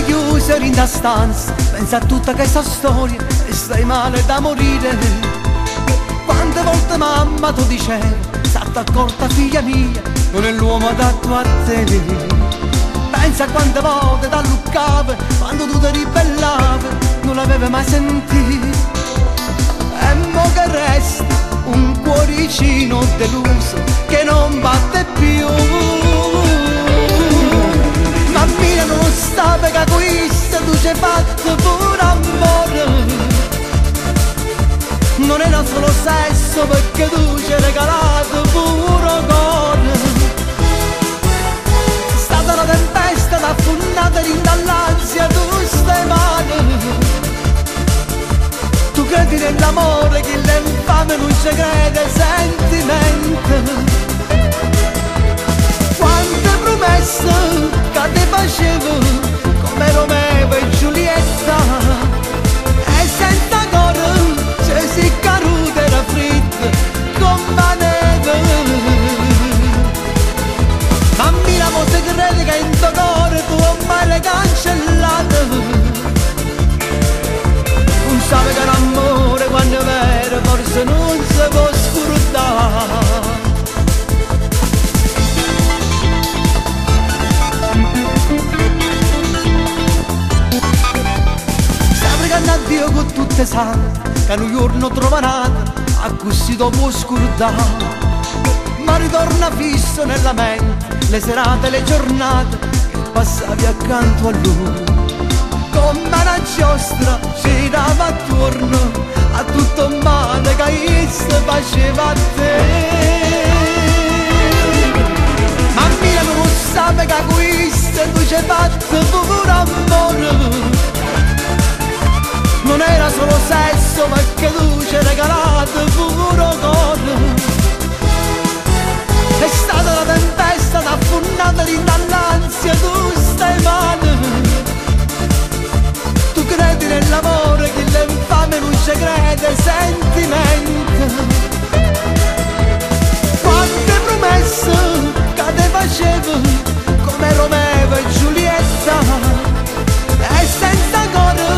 chiuso in da stanza, pensa a tutta questa storia e stai male da morire. Quante volte mamma tu dicevi, state accorta figlia mia, non è l'uomo adatto a te. Pensa a quante volte t'alluccava quando tu ti ribellavi, non l'avevi mai sentito. E mo che resta un cuoricino deluso che non batte più. Mammina non sta per egoista, tu ci hai fatto pure amore. Non era solo sesso perché tu ci hai regalato pure cuore. È stata una tempesta d'affonnata dall'ansia, tu stai male. Tu credi nell'amore, chi l'infame non ci crede, sentimento. Quante promesse che ti facevo, come Romeo e Giulietta, e senza coro se si caduta era fritta come la neve. Mammina, mo se credi che in tuo cuore tu ormai l'hai cancellato. Non sai che l'amore quando è vero forse non si può scordare. Stai pregando a Dio con tutte sante che un giorno trova nata a così dopo scordare. Ma ritorna fisso nella mente le serate e le giornate che passavi accanto a lui. Come una giostra girava attorno a tutto il male che Cristo faceva a te. Mammina non sa che questo tu ci hai fatto pure amore. Non era solo sesso perché tu ci hai regalato pure cuore. È stata la tempesta d'affonnata dall'ansia, tu stai male. Tu credi nell'amore, chi l'infame non ci crede, sentimento. Quante promesse che te facevo, come Romeo e Giulietta, e senza coro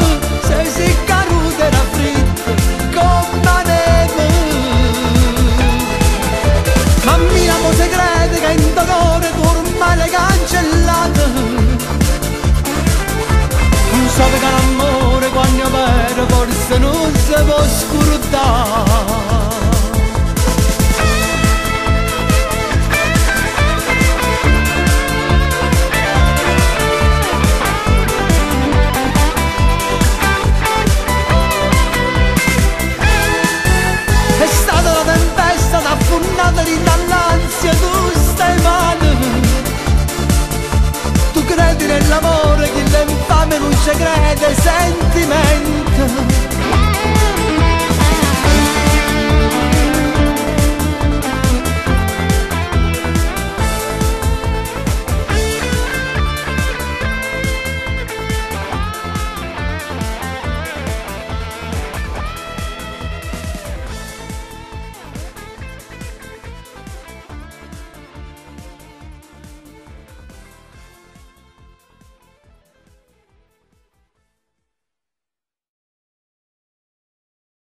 se si caduta era fritta come la neve. Mammina, mo se crede che in tuo cuore tu ormai l'hai cancellato. Non so che l'amore quando è vero forse non si può scordare.